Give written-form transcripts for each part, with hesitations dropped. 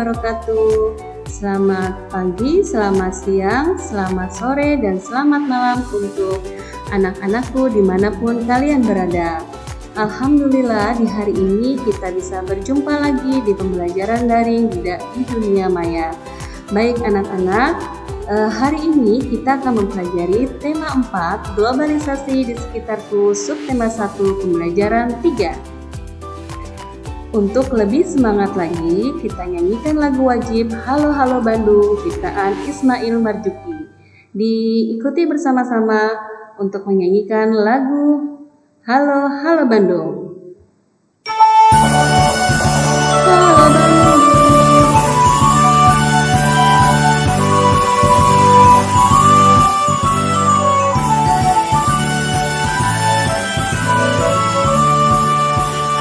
wabarakatuh. Selamat pagi, selamat siang, selamat sore, dan selamat malam untuk anak-anakku dimanapun kalian berada. Alhamdulillah di hari ini kita bisa berjumpa lagi di pembelajaran daring di dunia maya. Baik anak-anak, hari ini kita akan mempelajari tema 4, globalisasi di sekitarku, subtema 1, pembelajaran 3. Untuk lebih semangat lagi, kita nyanyikan lagu wajib Halo Halo Bandung ciptaan Ismail Marzuki. Diikuti bersama-sama untuk menyanyikan lagu Halo Halo Bandung. Halo Bandung.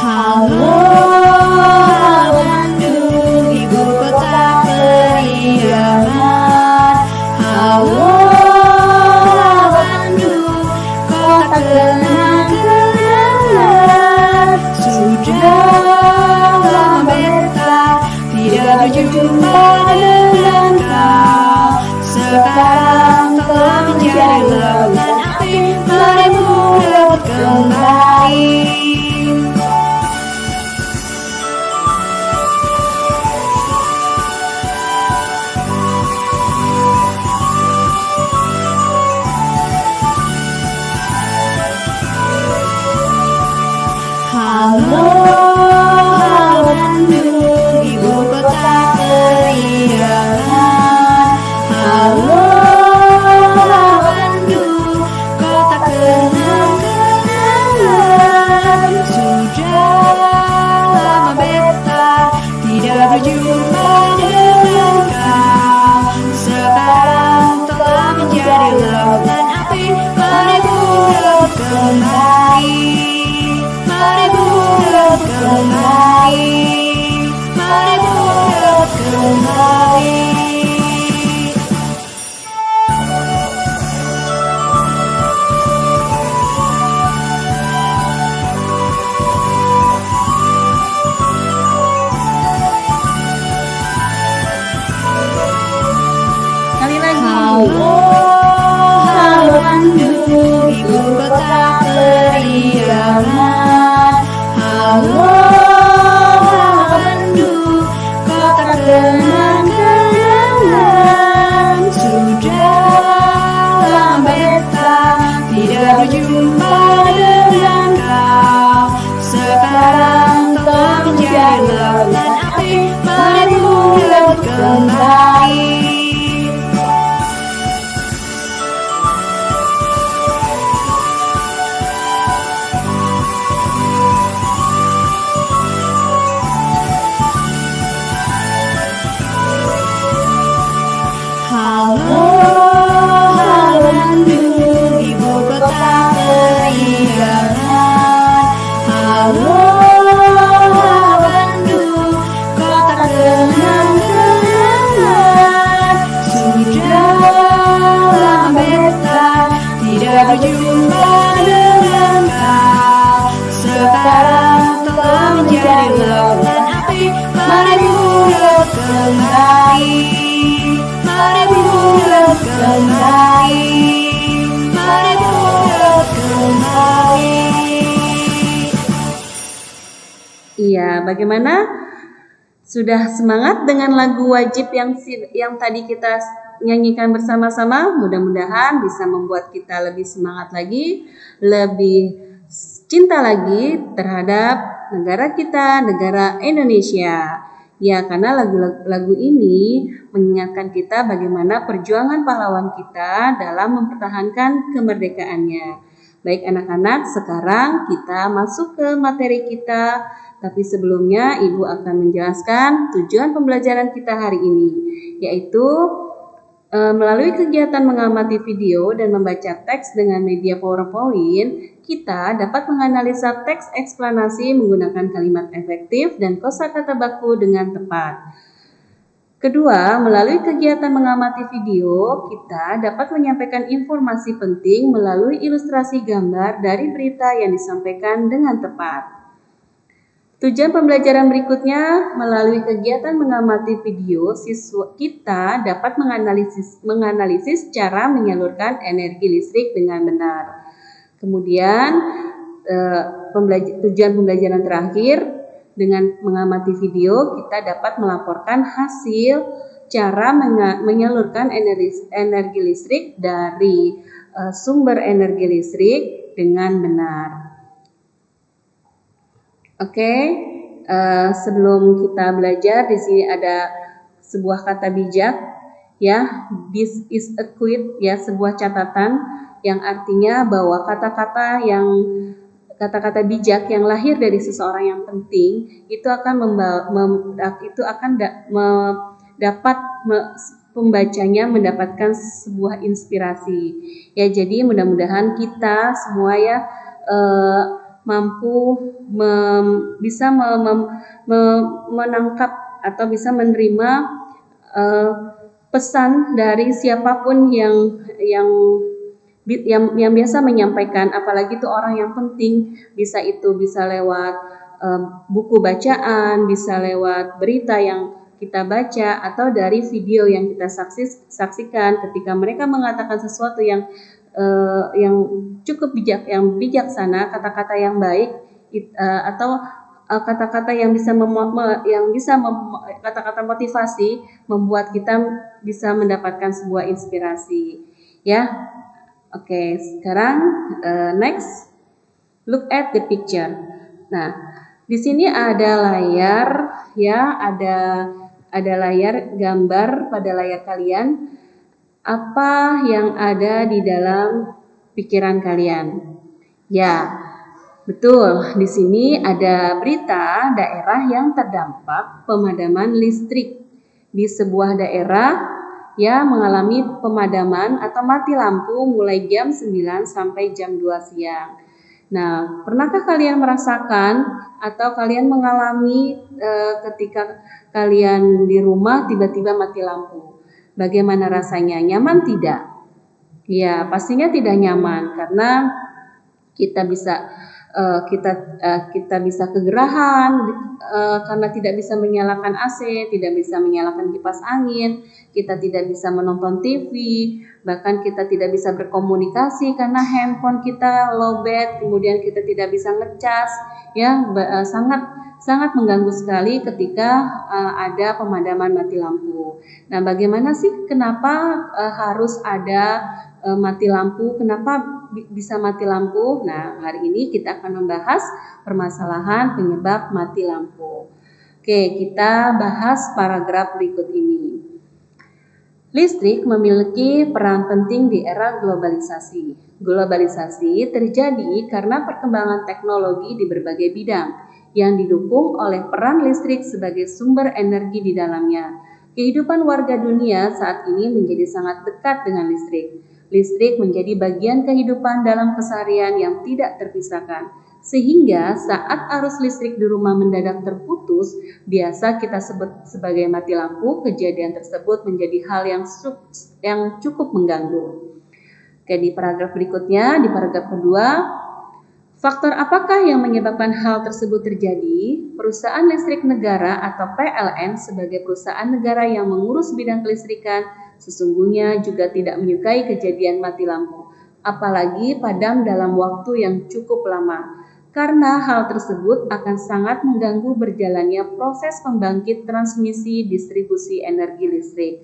Halo berjumpa dengan kau. Sekarang telah menjadi lautan api, mari bulat kembali. Halo berjumpa dengan kau. Sekarang telah menjadi lautan api, mari bulat kembali. Mari bulat kembali. Mari bulat kembali. Halo Bandung, ibu kota periangan. Halo Bandung, kota kenang-kenangan. Sudah lama beta tidak berjumpa dengan kau. Sekarang telah menjadi lautan api, mari bulat kembali. Halo Bandung, ibu kota periangan. Halo Bandung, kota kenang-kenangan. Sudah lama beta tidak berjumpa dengan kau. Sekarang telah menjadi lautan api, mari bulat kembali. Mari bulat kembali. Mari bulat kembali. Iya, bagaimana? Sudah semangat dengan lagu wajib yang tadi kita nyanyikan bersama-sama? Mudah-mudahan bisa membuat kita lebih semangat lagi, lebih cinta lagi terhadap negara kita, negara Indonesia. Ya, karena lagu ini mengingatkan kita bagaimana perjuangan pahlawan kita dalam mempertahankan kemerdekaannya. Baik anak-anak, sekarang kita masuk ke materi kita. Tapi sebelumnya Ibu akan menjelaskan tujuan pembelajaran kita hari ini, yaitu melalui kegiatan mengamati video dan membaca teks dengan media PowerPoint, kita dapat menganalisa teks eksplanasi menggunakan kalimat efektif dan kosakata baku dengan tepat. Kedua, melalui kegiatan mengamati video, kita dapat menyampaikan informasi penting melalui ilustrasi gambar dari berita yang disampaikan dengan tepat. Tujuan pembelajaran berikutnya, melalui kegiatan mengamati video, siswa kita dapat menganalisis cara menyalurkan energi listrik dengan benar. Kemudian tujuan pembelajaran terakhir, dengan mengamati video kita dapat melaporkan hasil cara menyalurkan energi listrik dari sumber energi listrik dengan benar. Oke, sebelum kita belajar, di sini ada sebuah kata bijak, ya. This is a quote, ya, sebuah catatan yang artinya bahwa kata-kata bijak yang lahir dari seseorang yang penting itu akan dapat pembacanya mendapatkan sebuah inspirasi. Ya, jadi mudah-mudahan kita semua ya mampu bisa menangkap atau bisa menerima pesan dari siapapun yang biasa menyampaikan, apalagi itu orang yang penting, bisa lewat buku bacaan, bisa lewat berita yang kita baca, atau dari video yang kita saksikan ketika mereka mengatakan sesuatu yang cukup bijaksana, kata-kata yang baik, atau kata-kata yang kata-kata motivasi, membuat kita bisa mendapatkan sebuah inspirasi, ya. Oke, sekarang next, look at the picture. Nah, di sini ada layar, ya, ada layar gambar pada layar kalian. Apa yang ada di dalam pikiran kalian? Ya, betul. Di sini ada berita daerah yang terdampak pemadaman listrik. Di sebuah daerah ya mengalami pemadaman atau mati lampu mulai jam 9 sampai jam 2 siang. Nah, pernahkah kalian merasakan atau kalian mengalami ketika kalian di rumah tiba-tiba mati lampu? Bagaimana rasanya? Nyaman tidak? Ya, pastinya tidak nyaman karena kita bisa kegerahan karena tidak bisa menyalakan AC, tidak bisa menyalakan kipas angin, kita tidak bisa menonton TV, bahkan kita tidak bisa berkomunikasi karena handphone kita lowbat, kemudian kita tidak bisa ngecas, ya, sangat mengganggu sekali ketika ada pemadaman mati lampu. Nah, bagaimana sih kenapa harus ada mati lampu? Kenapa bisa mati lampu? Nah, hari ini kita akan membahas permasalahan penyebab mati lampu. Oke, kita bahas paragraf berikut ini. Listrik memiliki peran penting di era globalisasi. Globalisasi terjadi karena perkembangan teknologi di berbagai bidang yang didukung oleh peran listrik sebagai sumber energi di dalamnya. Kehidupan warga dunia saat ini menjadi sangat dekat dengan listrik. Listrik menjadi bagian kehidupan dalam keseharian yang tidak terpisahkan. Sehingga saat arus listrik di rumah mendadak terputus, biasa kita sebut sebagai mati lampu. Kejadian tersebut menjadi hal yang cukup mengganggu. Oke, di paragraf berikutnya, di paragraf kedua, faktor apakah yang menyebabkan hal tersebut terjadi? Perusahaan listrik negara atau PLN sebagai perusahaan negara yang mengurus bidang kelistrikan sesungguhnya juga tidak menyukai kejadian mati lampu, apalagi padam dalam waktu yang cukup lama. Karena hal tersebut akan sangat mengganggu berjalannya proses pembangkit transmisi distribusi energi listrik.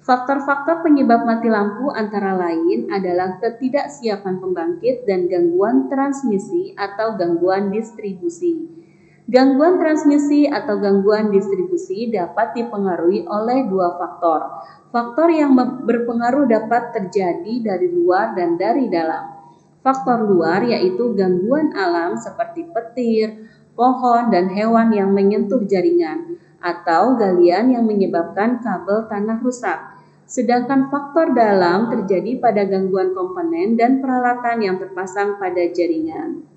Faktor-faktor penyebab mati lampu antara lain adalah ketidaksiapan pembangkit dan gangguan transmisi atau gangguan distribusi. Gangguan transmisi atau gangguan distribusi dapat dipengaruhi oleh dua faktor. Faktor yang berpengaruh dapat terjadi dari luar dan dari dalam. Faktor luar yaitu gangguan alam seperti petir, pohon, dan hewan yang menyentuh jaringan, atau galian yang menyebabkan kabel tanah rusak. Sedangkan faktor dalam terjadi pada gangguan komponen dan peralatan yang terpasang pada jaringan.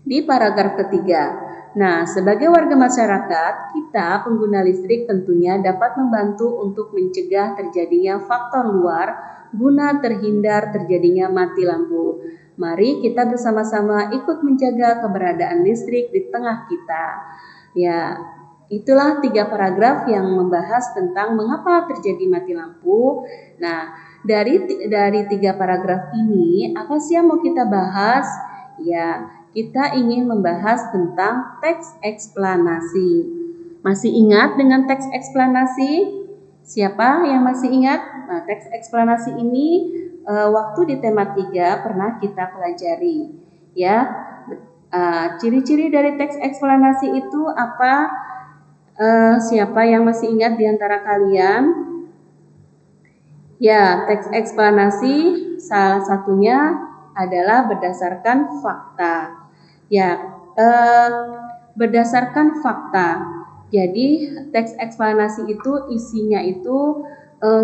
Di paragraf ketiga, nah, sebagai warga masyarakat, kita pengguna listrik tentunya dapat membantu untuk mencegah terjadinya faktor luar guna terhindar terjadinya mati lampu. Mari kita bersama-sama ikut menjaga keberadaan listrik di tengah kita. Ya, itulah 3 paragraf yang membahas tentang mengapa terjadi mati lampu. Nah, dari 3 paragraf ini, apa sih yang mau kita bahas? Ya, kita ingin membahas tentang teks eksplanasi. Masih ingat dengan teks eksplanasi? Siapa yang masih ingat? Nah, teks eksplanasi ini waktu di tema 3 pernah kita pelajari. Ya, ciri-ciri dari teks eksplanasi itu apa? Siapa yang masih ingat di antara kalian? Ya, teks eksplanasi salah satunya adalah berdasarkan fakta. Ya, berdasarkan fakta. Jadi teks eksplanasi itu isinya itu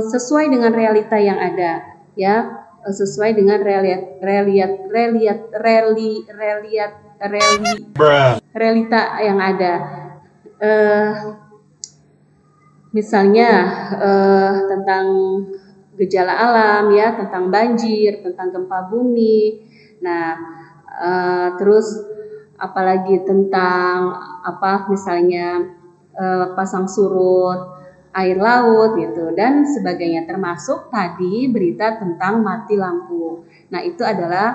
sesuai dengan realita yang ada. Ya, sesuai dengan realita yang ada. Misalnya tentang gejala alam, ya, tentang banjir, tentang gempa bumi. Nah, terus apalagi tentang misalnya pasang surut air laut gitu dan sebagainya, termasuk tadi berita tentang mati lampu. Nah, itu adalah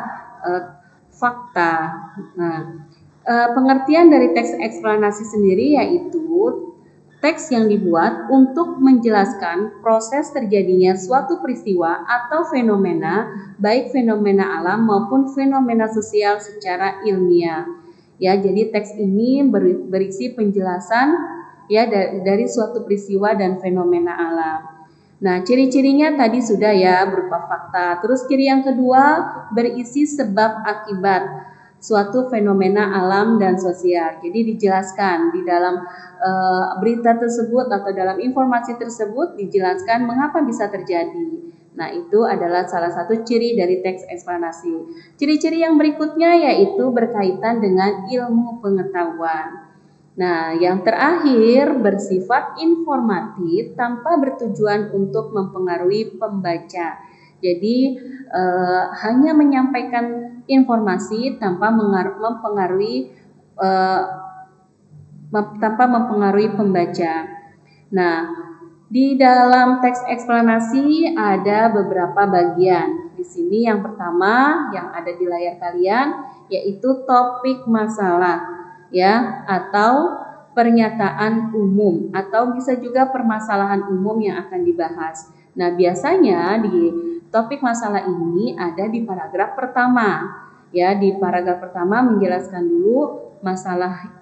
fakta. Nah, pengertian dari teks eksplanasi sendiri yaitu teks yang dibuat untuk menjelaskan proses terjadinya suatu peristiwa atau fenomena, baik fenomena alam maupun fenomena sosial secara ilmiah. Ya, jadi teks ini berisi penjelasan ya dari suatu peristiwa dan fenomena alam. Nah, ciri-cirinya tadi sudah ya berupa fakta. Terus ciri yang kedua berisi sebab akibat suatu fenomena alam dan sosial. Jadi dijelaskan di dalam berita tersebut atau dalam informasi tersebut dijelaskan mengapa bisa terjadi. Nah, itu adalah salah satu ciri dari teks eksplanasi. Ciri-ciri yang berikutnya yaitu berkaitan dengan ilmu pengetahuan. Nah, yang terakhir bersifat informatif tanpa bertujuan untuk mempengaruhi pembaca. Jadi hanya menyampaikan informasi tanpa mempengaruhi pembaca. Nah, di dalam teks eksplanasi ada beberapa bagian. Di sini yang pertama yang ada di layar kalian yaitu topik masalah. Ya, atau pernyataan umum atau bisa juga permasalahan umum yang akan dibahas. Nah, biasanya di topik masalah ini ada di paragraf pertama. Ya, di paragraf pertama menjelaskan dulu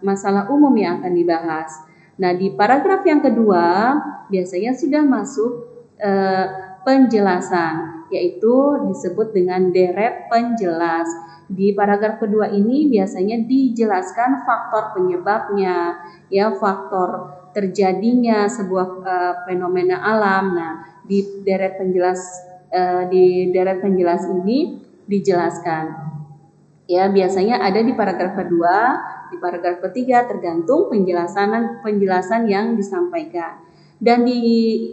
masalah umum yang akan dibahas. Nah, di paragraf yang kedua biasanya sudah masuk penjelasan, yaitu disebut dengan deret penjelas. Di paragraf kedua ini biasanya dijelaskan faktor penyebabnya, ya, faktor terjadinya sebuah fenomena alam. Nah, di deret penjelas ini dijelaskan. Ya, biasanya ada di paragraf kedua, di paragraf ketiga tergantung penjelasan yang disampaikan. Dan di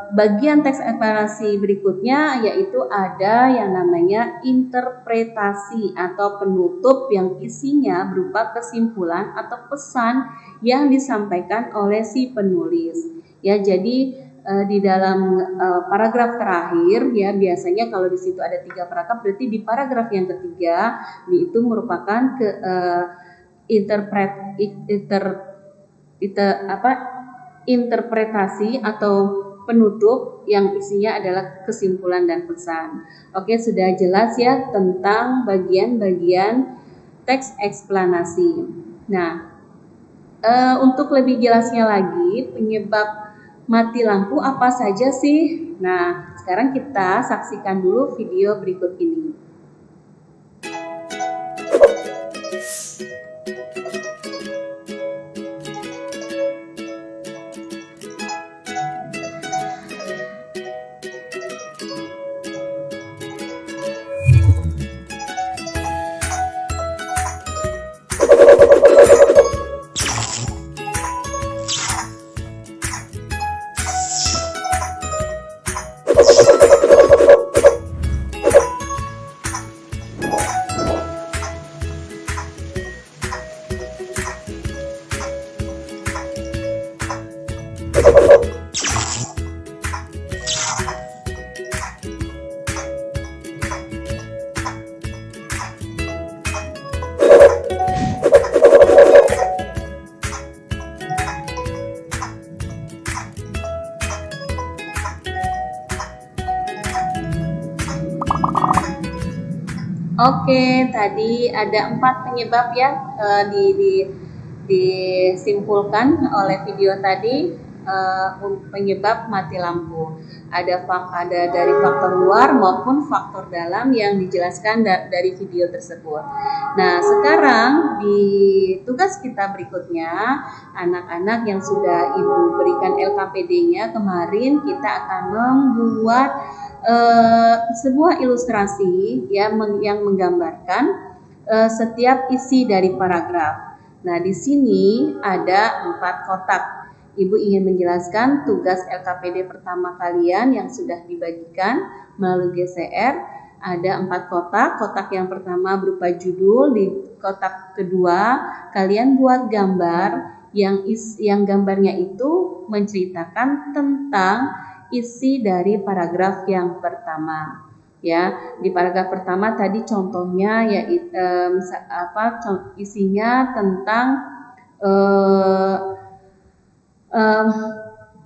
bagian teks eksplanasi berikutnya yaitu ada yang namanya interpretasi atau penutup yang isinya berupa kesimpulan atau pesan yang disampaikan oleh si penulis. Ya, jadi di dalam paragraf terakhir ya biasanya kalau di situ ada 3 paragraf, berarti di paragraf yang ketiga itu merupakan interpretasi atau penutup yang isinya adalah kesimpulan dan pesan. Oke, sudah jelas ya tentang bagian-bagian teks eksplanasi. Nah, untuk lebih jelasnya lagi penyebab mati lampu apa saja sih? Nah, sekarang kita saksikan dulu video berikut ini. Oke, tadi ada 4 penyebab ya, disimpulkan oleh video tadi, penyebab mati lampu. Ada dari faktor luar maupun faktor dalam yang dijelaskan dari video tersebut. Nah, sekarang di tugas kita berikutnya, anak-anak yang sudah Ibu berikan LKPD-nya kemarin, kita akan membuat sebuah ilustrasi ya, yang menggambarkan setiap isi dari paragraf. Nah, di sini ada 4 kotak. Ibu ingin menjelaskan tugas LKPD pertama kalian yang sudah dibagikan melalui GCR. Ada 4 kotak. Kotak yang pertama berupa judul. Di kotak kedua kalian buat gambar yang gambarnya itu menceritakan tentang isi dari paragraf yang pertama. Ya, di paragraf pertama tadi contohnya yaitu isinya tentang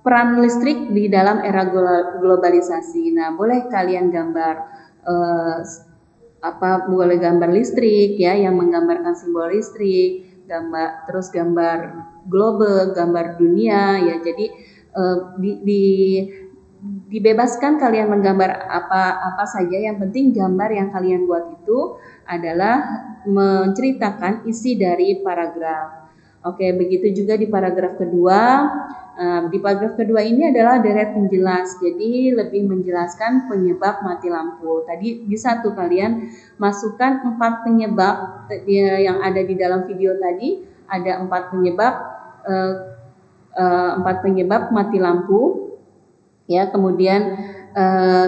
peran listrik di dalam era globalisasi. Nah, boleh kalian gambar boleh gambar listrik ya, yang menggambarkan simbol listrik, terus gambar globe, gambar dunia ya. Jadi dibebaskan kalian menggambar apa saja, yang penting gambar yang kalian buat itu adalah menceritakan isi dari paragraf. Oke, begitu juga di paragraf kedua. Di paragraf kedua ini adalah deret penjelas, jadi lebih menjelaskan penyebab mati lampu. Tadi bisa tuh kalian masukkan 4 penyebab yang ada di dalam video tadi. Ada 4 penyebab mati lampu. Ya, kemudian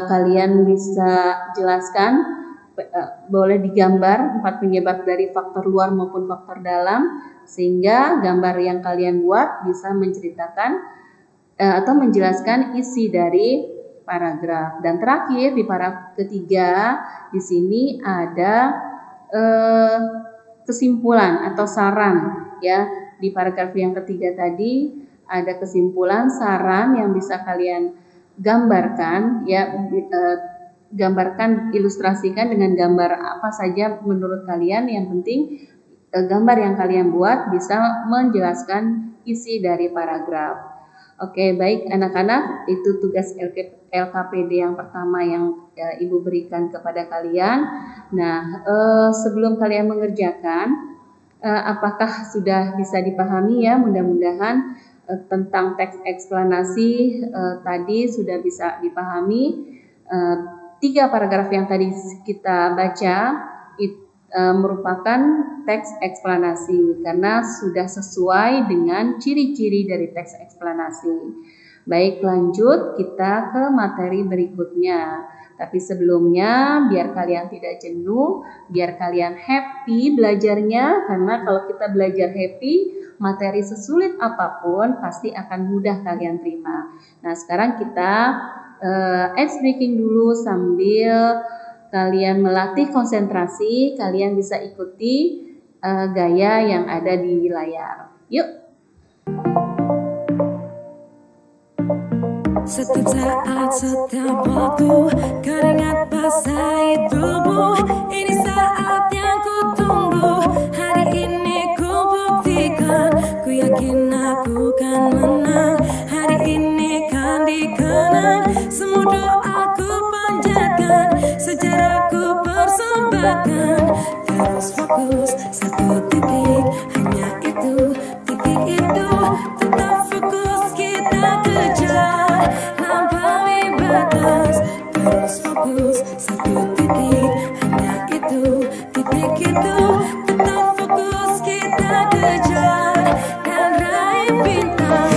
kalian bisa jelaskan, boleh digambar 4 penyebab dari faktor luar maupun faktor dalam, sehingga gambar yang kalian buat bisa menceritakan atau menjelaskan isi dari paragraf. Dan terakhir di paragraf ketiga, di sini ada kesimpulan atau saran ya. Di paragraf yang ketiga tadi ada kesimpulan, saran yang bisa kalian gambarkan ya, gambarkan, ilustrasikan dengan gambar apa saja menurut kalian. Yang penting gambar yang kalian buat bisa menjelaskan isi dari paragraf. Oke, baik anak-anak, itu tugas LKPD yang pertama yang Ibu berikan kepada kalian. Nah, sebelum kalian mengerjakan, apakah sudah bisa dipahami ya? Mudah-mudahan tentang teks eksplanasi tadi sudah bisa dipahami. 3 paragraf yang tadi kita baca merupakan teks eksplanasi karena sudah sesuai dengan ciri-ciri dari teks eksplanasi. Baik, lanjut kita ke materi berikutnya. Tapi sebelumnya, biar kalian tidak jenuh, biar kalian happy belajarnya, karena kalau kita belajar happy, materi sesulit apapun pasti akan mudah kalian terima. Nah, sekarang kita ice breaking dulu sambil kalian melatih konsentrasi. Kalian bisa ikuti gaya yang ada di layar. Yuk! Setiap saat, setiap waktu, keringat basahi tubuh. Ini saat yang ku tunggu. Hari ini ku buktikan, ku yakin aku kan menang. Hari ini kan dikenang, semua doaku panjatkan, sejarahku persembahkan. Terus fokus, satu titik, hanya itu, titik itu. Tetap fokus, kita kejar, lampaui batas. Terus fokus, satu titik, hanya itu, titik itu. Tetap fokus, kita kejar, dan raih bintang.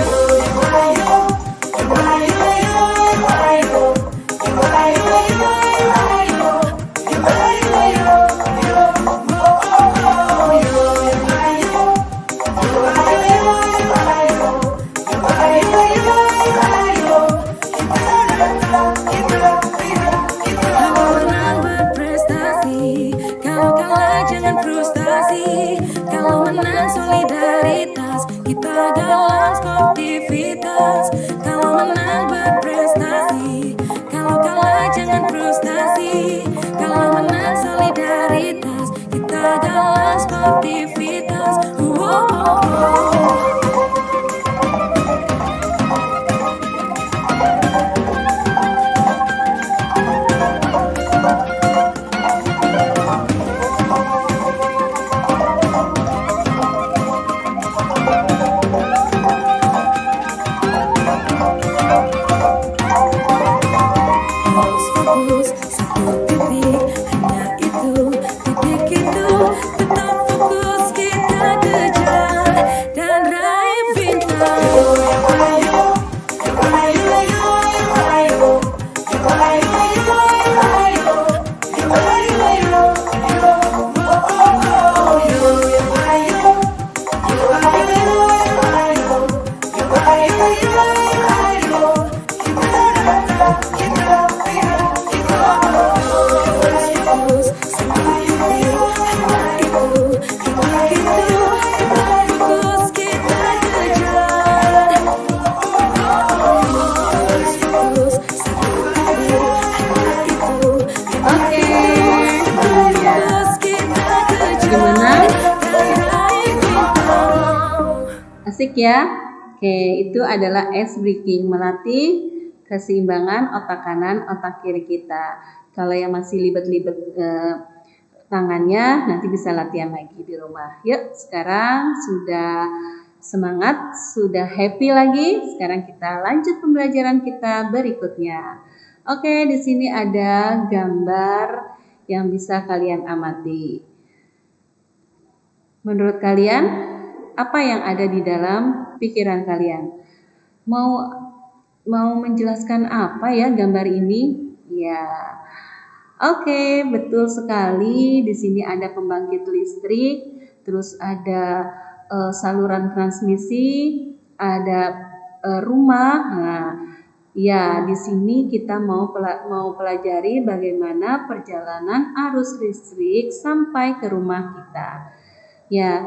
listrik ya. Oke, itu adalah ice breaking, melatih keseimbangan otak kanan, otak kiri kita. Kalau yang masih libet-libet tangannya, nanti bisa latihan lagi di rumah. Yuk, sekarang sudah semangat, sudah happy lagi. Sekarang kita lanjut pembelajaran kita berikutnya. Oke, di sini ada gambar yang bisa kalian amati. Menurut kalian, apa yang ada di dalam pikiran kalian? Mau menjelaskan apa ya gambar ini? Ya, oke, betul sekali. Di sini ada pembangkit listrik, terus ada saluran transmisi, ada rumah. Nah, ya, di sini kita mau pelajari bagaimana perjalanan arus listrik sampai ke rumah kita. Ya,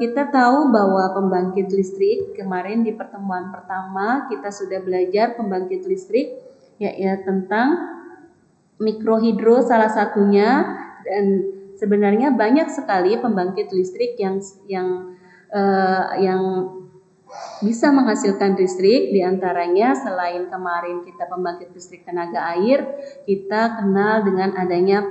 kita tahu bahwa pembangkit listrik kemarin di pertemuan pertama kita sudah belajar pembangkit listrik, yaitu tentang mikrohidro salah satunya, dan sebenarnya banyak sekali pembangkit listrik yang bisa menghasilkan listrik. Diantaranya selain kemarin kita pembangkit listrik tenaga air, kita kenal dengan adanya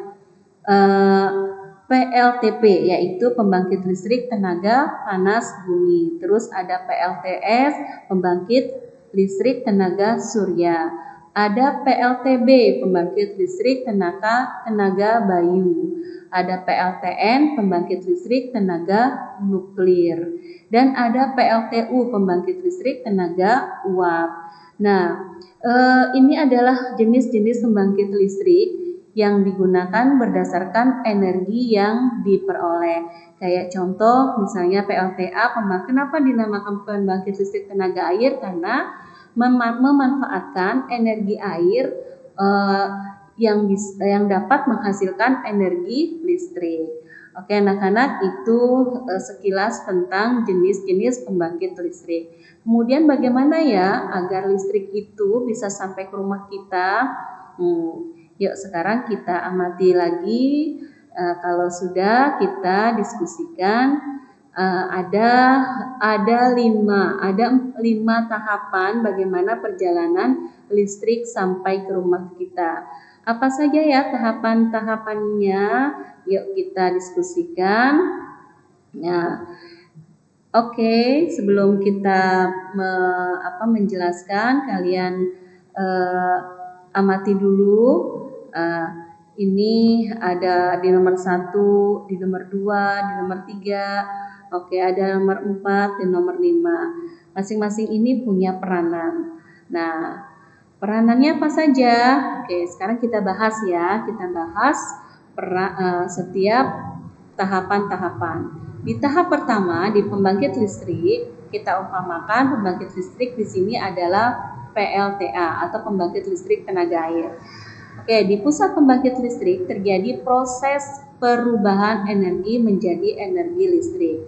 PLTP, yaitu pembangkit listrik tenaga panas bumi. Terus ada PLTS, pembangkit listrik tenaga surya. Ada PLTB, pembangkit listrik tenaga bayu. Ada PLTN, pembangkit listrik tenaga nuklir. Dan ada PLTU, pembangkit listrik tenaga uap. Nah, ini adalah jenis-jenis pembangkit listrik yang digunakan berdasarkan energi yang diperoleh. Kayak contoh misalnya PLTA, kenapa dinamakan pembangkit listrik tenaga air? Karena memanfaatkan energi air yang dapat menghasilkan energi listrik. Oke, anak-anak, itu sekilas tentang jenis-jenis pembangkit listrik. Kemudian bagaimana ya agar listrik itu bisa sampai ke rumah kita? Yuk sekarang kita amati lagi. Kalau sudah kita diskusikan, ada lima tahapan bagaimana perjalanan listrik sampai ke rumah kita. Apa saja ya tahapan-tahapannya? Yuk kita diskusikan. Nah, oke, sebelum kita menjelaskan, kalian amati dulu. Ini ada di nomor 1, di nomor 2, di nomor 3. Oke, ada nomor 4 dan nomor 5. Masing-masing ini punya peranan. Nah, peranannya apa saja? Oke, sekarang kita bahas ya. Kita bahas setiap tahapan-tahapan. Di tahap pertama, di pembangkit listrik, kita umpamakan pembangkit listrik di sini adalah PLTA atau pembangkit listrik tenaga air. Oke, di pusat pembangkit listrik terjadi proses perubahan energi menjadi energi listrik.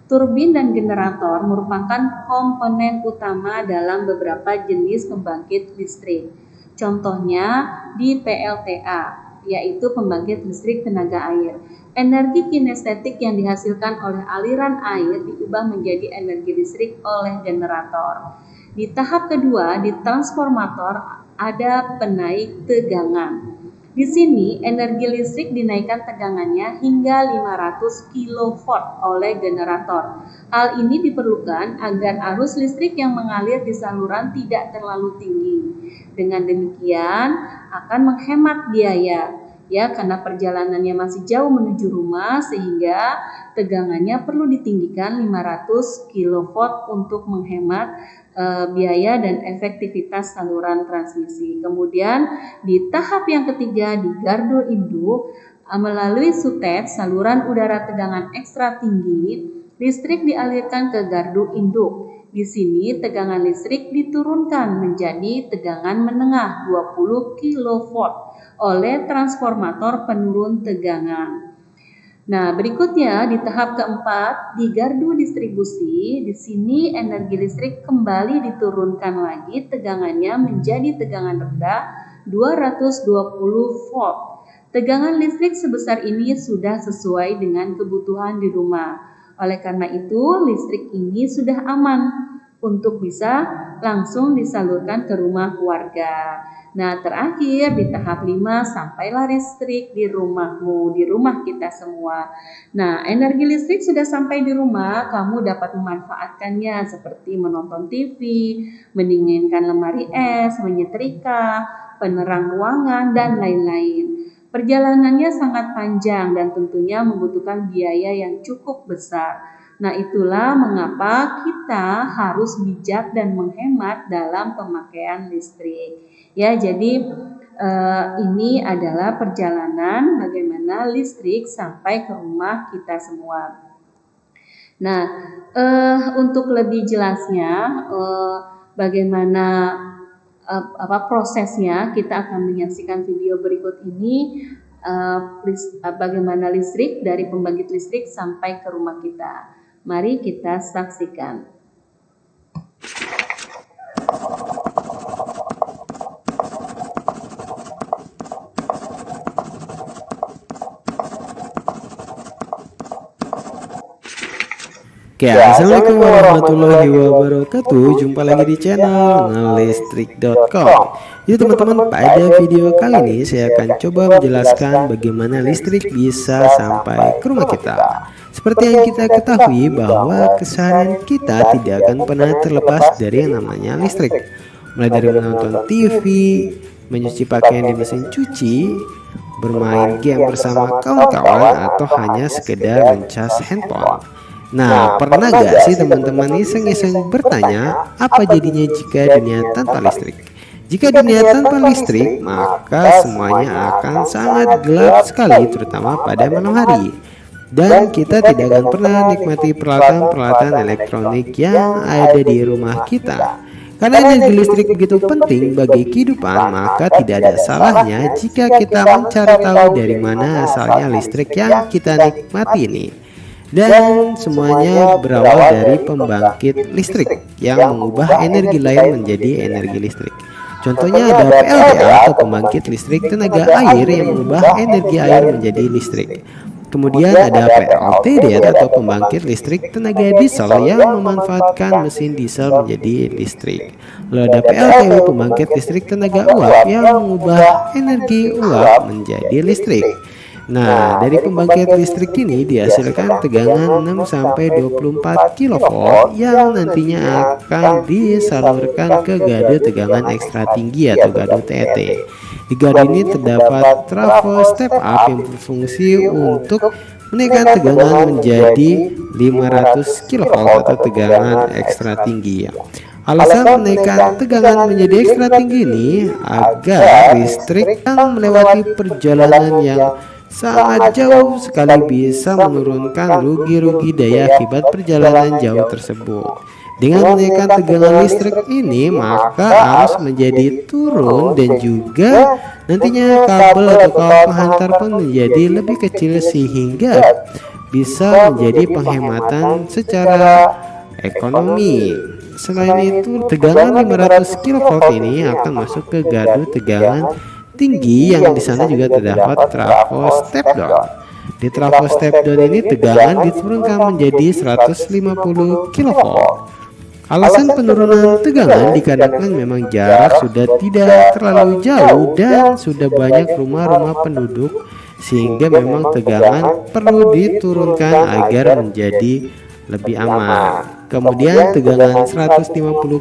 Turbin dan generator merupakan komponen utama dalam beberapa jenis pembangkit listrik. Contohnya di PLTA, yaitu pembangkit listrik tenaga air. Energi kinestetik yang dihasilkan oleh aliran air diubah menjadi energi listrik oleh generator. Di tahap kedua, di transformator, ada penaik tegangan. Di sini energi listrik dinaikkan tegangannya hingga 500 kV oleh generator. Hal ini diperlukan agar arus listrik yang mengalir di saluran tidak terlalu tinggi. Dengan demikian akan menghemat biaya, ya, karena perjalanannya masih jauh menuju rumah sehingga tegangannya perlu ditinggikan 500 kV untuk menghemat biaya dan efektivitas saluran transmisi. Kemudian di tahap yang ketiga, di gardu induk, melalui sutet saluran udara tegangan ekstra tinggi, listrik dialirkan ke gardu induk. Di sini tegangan listrik diturunkan menjadi tegangan menengah 20 kV oleh transformator penurun tegangan. Nah, berikutnya di tahap keempat, di gardu distribusi, di sini energi listrik kembali diturunkan lagi tegangannya menjadi tegangan rendah 220 volt. Tegangan listrik sebesar ini sudah sesuai dengan kebutuhan di rumah. Oleh karena itu, listrik ini sudah aman untuk bisa langsung disalurkan ke rumah keluarga. Nah, terakhir di tahap 5 sampailah listrik di rumahmu, di rumah kita semua. Nah, energi listrik sudah sampai di rumah, kamu dapat memanfaatkannya seperti menonton TV, mendinginkan lemari es, menyetrika, penerang ruangan, dan lain-lain. Perjalanannya sangat panjang dan tentunya membutuhkan biaya yang cukup besar. Nah, itulah mengapa kita harus bijak dan menghemat dalam pemakaian listrik. Ya, jadi ini adalah perjalanan bagaimana listrik sampai ke rumah kita semua. Nah, untuk lebih jelasnya bagaimana prosesnya, kita akan menyaksikan video berikut ini. Bagaimana listrik dari pembangkit listrik sampai ke rumah kita. Mari kita saksikan. Oke, assalamualaikum warahmatullahi wabarakatuh. Jumpa lagi di channel ngelistrik.com. Jadi teman-teman, pada video kali ini saya akan coba menjelaskan bagaimana listrik bisa sampai ke rumah kita. Seperti yang kita ketahui bahwa keseharian kita tidak akan pernah terlepas dari yang namanya listrik. Mulai dari menonton TV, mencuci pakaian di mesin cuci, bermain game bersama kawan-kawan, atau hanya sekedar mencas handphone. Nah, pernah gak sih teman-teman iseng-iseng bertanya, apa jadinya jika dunia tanpa listrik? Jika dunia tanpa listrik, maka semuanya akan sangat gelap sekali, terutama pada malam hari. Dan kita tidak akan pernah nikmati peralatan-peralatan elektronik yang ada di rumah kita. Karena energi listrik begitu penting bagi kehidupan, maka tidak ada salahnya jika kita mencari tahu dari mana asalnya listrik yang kita nikmati ini. Dan semuanya berawal dari pembangkit listrik yang mengubah energi lain menjadi energi listrik. Contohnya ada PLTA atau pembangkit listrik tenaga air yang mengubah energi air menjadi listrik. Kemudian ada PLTD atau pembangkit listrik tenaga diesel yang memanfaatkan mesin diesel menjadi listrik. Lalu ada PLTU, pembangkit listrik tenaga uap yang mengubah energi uap menjadi listrik. Nah, dari pembangkit listrik ini dihasilkan tegangan 6-24 kV yang nantinya akan disalurkan ke gardu tegangan ekstra tinggi atau gardu TET. Di gardu ini terdapat trafo step up yang berfungsi untuk menaikkan tegangan menjadi 500 kV atau tegangan ekstra tinggi. Alasan menaikkan tegangan menjadi ekstra tinggi ini agar listrik yang melewati perjalanan yang sangat jauh sekali bisa menurunkan rugi-rugi daya akibat perjalanan jauh tersebut. Dengan menaikkan tegangan listrik ini, maka arus menjadi turun dan juga nantinya kabel atau kawat penghantar pun menjadi lebih kecil sehingga bisa menjadi penghematan secara ekonomi. Selain itu, tegangan 500 kV ini akan masuk ke gardu tegangan tinggi yang di sana juga terdapat trafo step down. Di trafo step down ini tegangan diturunkan menjadi 150 kV. Alasan penurunan tegangan dikarenakan memang jarak sudah tidak terlalu jauh dan sudah banyak rumah-rumah penduduk sehingga memang tegangan perlu diturunkan agar menjadi lebih aman. Kemudian tegangan 150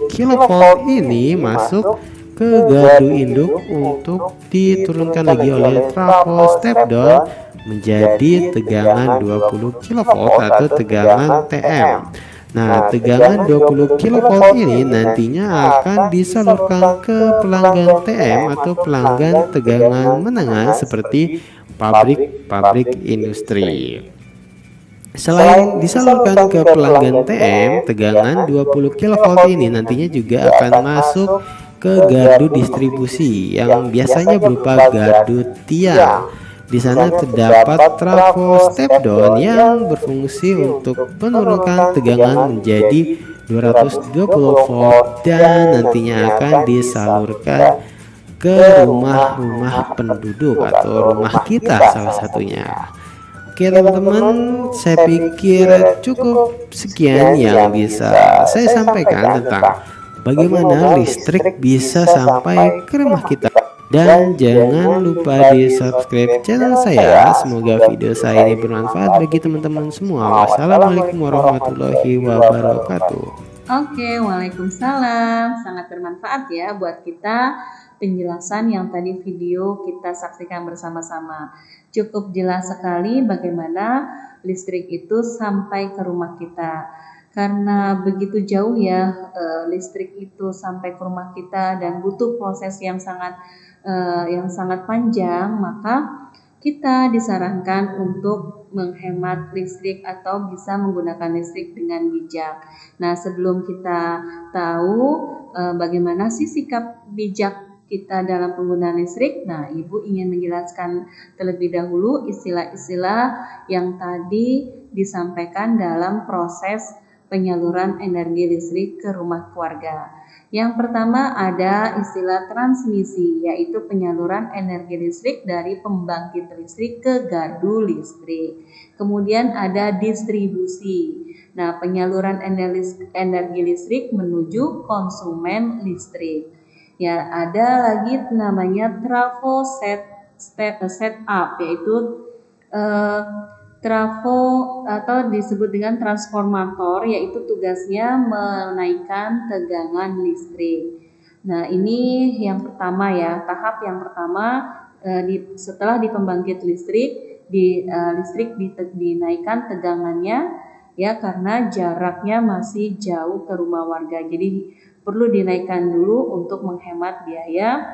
kV ini masuk ke gardu induk untuk diturunkan lagi oleh trafo step down menjadi tegangan 20 kV atau tegangan TM. Nah, tegangan 20 kV ini nantinya akan disalurkan ke pelanggan TM atau pelanggan tegangan menengah seperti pabrik-pabrik industri. Selain disalurkan ke pelanggan TM, tegangan 20 kV ini nantinya juga akan masuk ke gardu distribusi yang biasanya berupa gardu tiang. Di sana terdapat trafo step down yang berfungsi untuk menurunkan tegangan menjadi 220 volt dan nantinya akan disalurkan ke rumah-rumah penduduk atau rumah kita salah satunya. Oke teman-teman, saya pikir cukup sekian yang bisa saya sampaikan tentang bagaimana listrik bisa sampai ke rumah kita. Dan jangan lupa di subscribe channel saya. Semoga video saya ini bermanfaat bagi teman-teman semua. Wassalamualaikum warahmatullahi wabarakatuh. Oke, waalaikumsalam. Sangat bermanfaat ya buat kita penjelasan yang tadi video kita saksikan bersama-sama. Cukup jelas sekali bagaimana listrik itu sampai ke rumah kita. Karena begitu jauh ya listrik itu sampai ke rumah kita dan butuh proses yang sangat panjang, maka kita disarankan untuk menghemat listrik atau bisa menggunakan listrik dengan bijak. Nah, sebelum kita tahu bagaimana sih sikap bijak kita dalam penggunaan listrik, nah Ibu ingin menjelaskan terlebih dahulu istilah-istilah yang tadi disampaikan dalam proses penyaluran energi listrik ke rumah keluarga. Yang pertama ada istilah transmisi, yaitu penyaluran energi listrik dari pembangkit listrik ke gardu listrik. Kemudian ada distribusi. Nah, penyaluran energi listrik menuju konsumen listrik. Ya, ada lagi namanya trafo setup, yaitu trafo atau disebut dengan transformator, yaitu tugasnya menaikkan tegangan listrik. Nah, ini yang pertama ya, tahap yang pertama setelah di pembangkit listrik, listrik dinaikkan tegangannya ya karena jaraknya masih jauh ke rumah warga. Jadi perlu dinaikkan dulu untuk menghemat biaya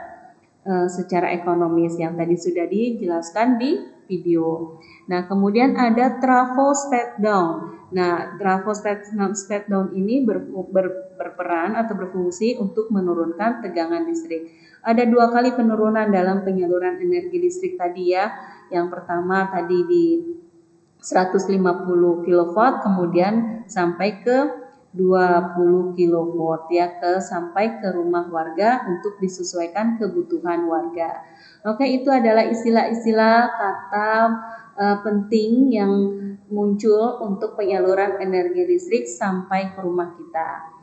secara ekonomis yang tadi sudah dijelaskan di video. Nah, kemudian ada trafo step down. Nah, trafo step down ini berperan atau berfungsi untuk menurunkan tegangan listrik. Ada 2 kali penurunan dalam penyaluran energi listrik tadi ya. Yang pertama tadi di 150 kW, kemudian sampai ke 20 kW ya, sampai ke rumah warga untuk disesuaikan kebutuhan warga. Oke, itu adalah istilah-istilah kata penting yang muncul untuk penyaluran energi listrik sampai ke rumah kita.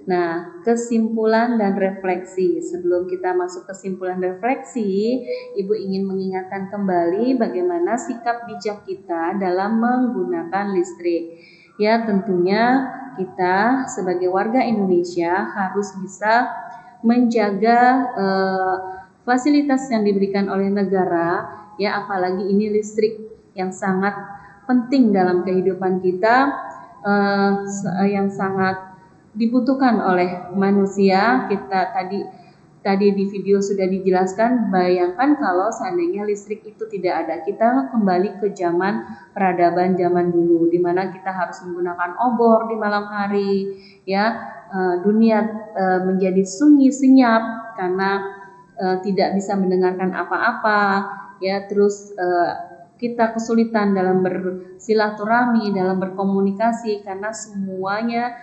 Nah, kesimpulan dan refleksi. Sebelum kita masuk kesimpulan refleksi, Ibu ingin mengingatkan kembali bagaimana sikap bijak kita dalam menggunakan listrik. Ya, tentunya kita sebagai warga Indonesia harus bisa menjaga fasilitas yang diberikan oleh negara, ya apalagi ini listrik yang sangat penting dalam kehidupan kita, yang sangat dibutuhkan oleh manusia. Kita tadi di video sudah dijelaskan, bayangkan kalau seandainya listrik itu tidak ada, kita kembali ke zaman peradaban zaman dulu di mana kita harus menggunakan obor di malam hari ya. Dunia menjadi sunyi senyap karena tidak bisa mendengarkan apa-apa ya. Terus kita kesulitan dalam bersilaturahmi, dalam berkomunikasi karena semuanya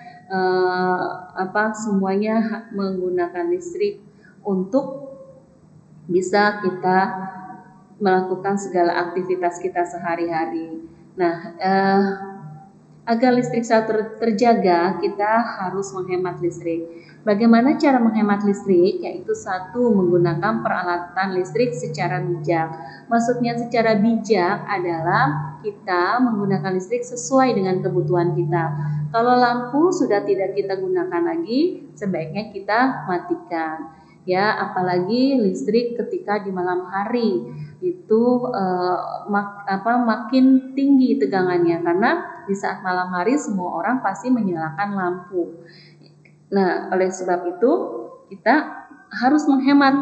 menggunakan listrik untuk bisa kita melakukan segala aktivitas kita sehari-hari. Nah, agar listrik selalu terjaga, kita harus menghemat listrik. Bagaimana cara menghemat listrik? Yaitu 1, menggunakan peralatan listrik secara bijak. Maksudnya secara bijak adalah kita menggunakan listrik sesuai dengan kebutuhan kita. Kalau lampu sudah tidak kita gunakan lagi, sebaiknya kita matikan. Ya, apalagi listrik ketika di malam hari itu makin tinggi tegangannya karena di saat malam hari semua orang pasti menyalakan lampu. Nah, oleh sebab itu kita harus menghemat.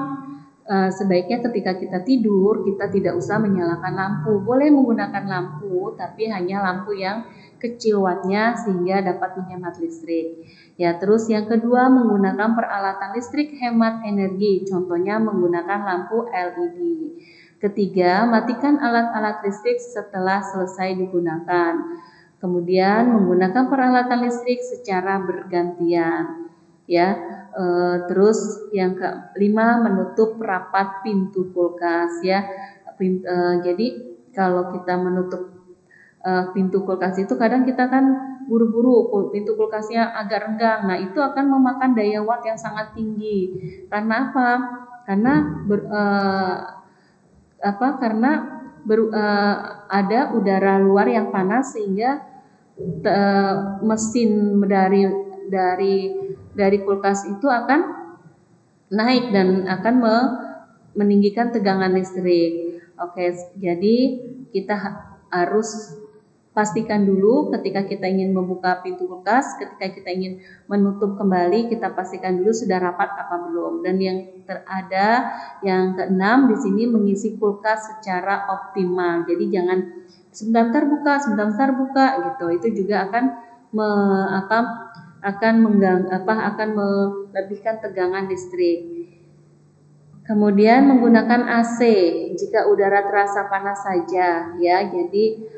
Sebaiknya ketika kita tidur kita tidak usah menyalakan lampu. Boleh menggunakan lampu tapi hanya lampu yang kecil wattnya sehingga dapat menghemat listrik. Ya, terus yang kedua, menggunakan peralatan listrik hemat energi. Contohnya menggunakan lampu LED. Ketiga, matikan alat-alat listrik setelah selesai digunakan. Kemudian menggunakan peralatan listrik secara bergantian. Ya, terus yang kelima, menutup rapat pintu kulkas ya. Jadi kalau kita menutup pintu kulkas itu kadang kita kan buru-buru, pintu kulkasnya agak renggang. Nah, itu akan memakan daya watt yang sangat tinggi. Karena apa? Karena ada udara luar yang panas sehingga mesin dari kulkas itu akan naik dan akan meninggikan tegangan listrik. Oke, jadi kita harus pastikan dulu ketika kita ingin membuka pintu kulkas, ketika kita ingin menutup kembali, kita pastikan dulu sudah rapat apa belum. Dan yang keenam di sini mengisi kulkas secara optimal. Jadi jangan sebentar buka gitu. Itu juga akan melebihkan tegangan listrik. Kemudian menggunakan AC jika udara terasa panas saja ya. Jadi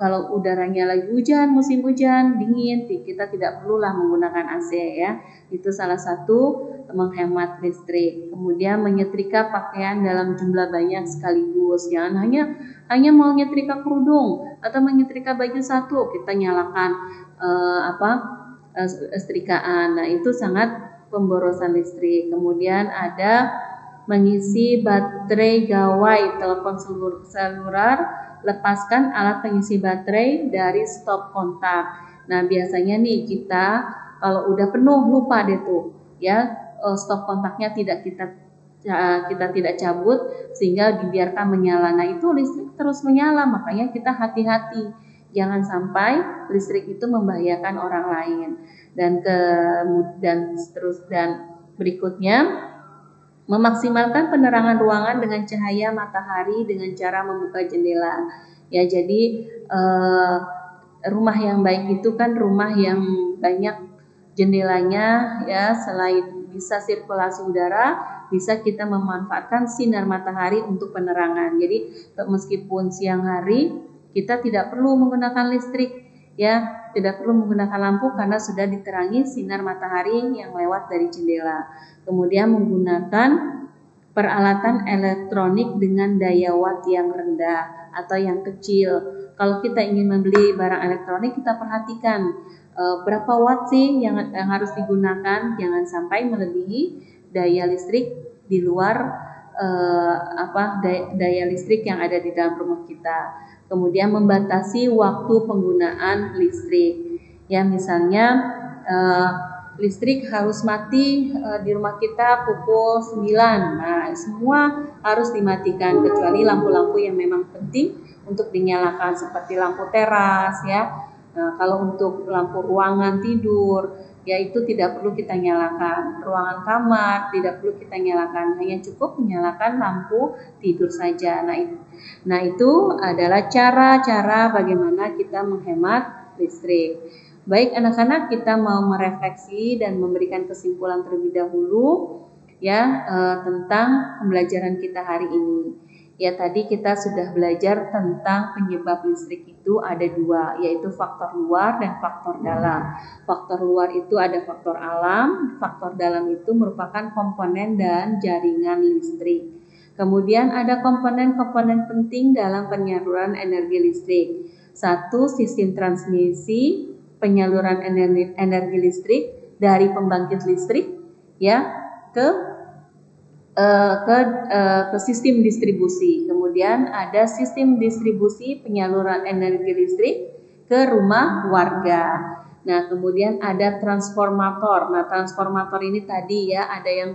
kalau udaranya lagi hujan, musim hujan, dingin, kita tidak perlulah menggunakan AC ya. Itu salah satu menghemat listrik. Kemudian menyetrika pakaian dalam jumlah banyak sekaligus. Jangan hanya mau nyetrika kerudung atau menyetrika baju satu, kita nyalakan setrikaan. Nah, itu sangat pemborosan listrik. Kemudian ada mengisi baterai gawai telepon seluler, lepaskan alat pengisi baterai dari stop kontak. Nah, biasanya nih kita kalau udah penuh lupa deh tuh ya, stop kontaknya tidak kita tidak cabut sehingga dibiarkan menyala. Nah, itu listrik terus menyala, makanya kita hati-hati. Jangan sampai listrik itu membahayakan orang lain. Dan berikutnya memaksimalkan penerangan ruangan dengan cahaya matahari dengan cara membuka jendela. Ya, jadi rumah yang baik itu kan rumah yang banyak jendelanya ya, selain bisa sirkulasi udara, bisa kita memanfaatkan sinar matahari untuk penerangan. Jadi meskipun siang hari kita tidak perlu menggunakan listrik ya, tidak perlu menggunakan lampu karena sudah diterangi sinar matahari yang lewat dari jendela. Kemudian menggunakan peralatan elektronik dengan daya watt yang rendah atau yang kecil. Kalau kita ingin membeli barang elektronik, kita perhatikan berapa watt sih yang harus digunakan, jangan sampai melebihi daya listrik di luar daya listrik yang ada di dalam rumah kita. Kemudian membatasi waktu penggunaan listrik. Ya, misalnya listrik harus mati di rumah kita pukul 9. Nah, semua harus dimatikan kecuali lampu-lampu yang memang penting untuk dinyalakan seperti lampu teras ya. Nah, kalau untuk lampu ruangan tidur ya itu tidak perlu kita nyalakan. Ruangan kamar tidak perlu kita nyalakan, hanya cukup menyalakan lampu tidur saja. Nah, itu adalah cara-cara bagaimana kita menghemat listrik. Baik anak-anak, kita mau merefleksi dan memberikan kesimpulan terlebih dahulu ya tentang pembelajaran kita hari ini. Ya, tadi kita sudah belajar tentang penyebab listrik itu ada dua, yaitu faktor luar dan faktor dalam. Faktor luar itu ada faktor alam, faktor dalam itu merupakan komponen dan jaringan listrik. Kemudian ada komponen-komponen penting dalam penyaluran energi listrik. Satu, sistem transmisi penyaluran energi listrik dari pembangkit listrik ya ke sistem distribusi. Kemudian ada sistem distribusi penyaluran energi listrik ke rumah warga. Nah, kemudian ada transformator. Nah, transformator ini tadi ya ada yang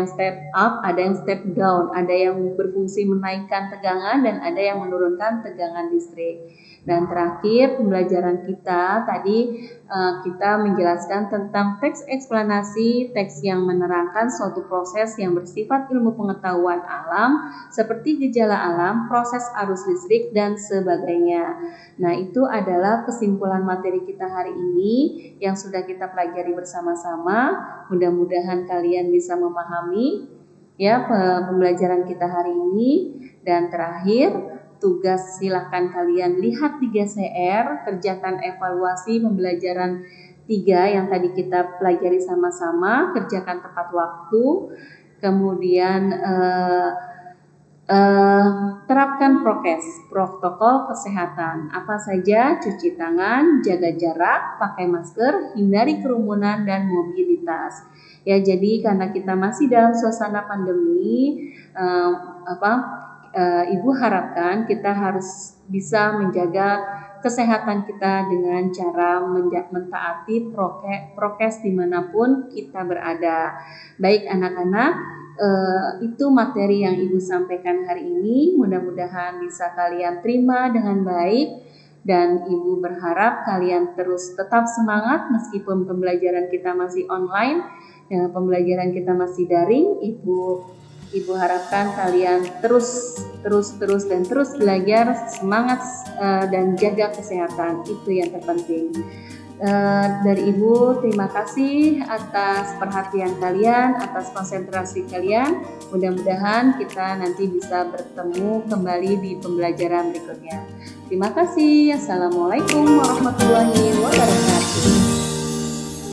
step up, ada yang step down, ada yang berfungsi menaikkan tegangan dan ada yang menurunkan tegangan listrik. Dan terakhir pembelajaran kita tadi kita menjelaskan tentang teks eksplanasi, teks yang menerangkan suatu proses yang bersifat ilmu pengetahuan alam seperti gejala alam, proses arus listrik dan sebagainya. Nah, itu adalah kesimpulan materi kita hari ini yang sudah kita pelajari bersama-sama. Mudah-mudahan kalian bisa memahami ya pembelajaran kita hari ini. Dan terakhir, tugas silahkan kalian lihat 3 CR, kerjakan evaluasi pembelajaran 3 yang tadi kita pelajari sama-sama, kerjakan tepat waktu, kemudian terapkan protokol kesehatan. Apa saja? Cuci tangan, jaga jarak, pakai masker, hindari kerumunan dan mobilitas. Ya, jadi karena kita masih dalam suasana pandemi, Ibu harapkan kita harus bisa menjaga kesehatan kita dengan cara mentaati prokes dimanapun kita berada. Baik anak-anak, itu materi yang Ibu sampaikan hari ini. Mudah-mudahan bisa kalian terima dengan baik, dan Ibu berharap kalian terus tetap semangat meskipun pembelajaran kita masih online, pembelajaran kita masih daring. Ibu harapkan kalian terus belajar, semangat, dan jaga kesehatan, itu yang terpenting. Dari Ibu, terima kasih atas perhatian kalian, atas konsentrasi kalian. Mudah-mudahan kita nanti bisa bertemu kembali di pembelajaran berikutnya. Terima kasih. Assalamualaikum warahmatullahi wabarakatuh.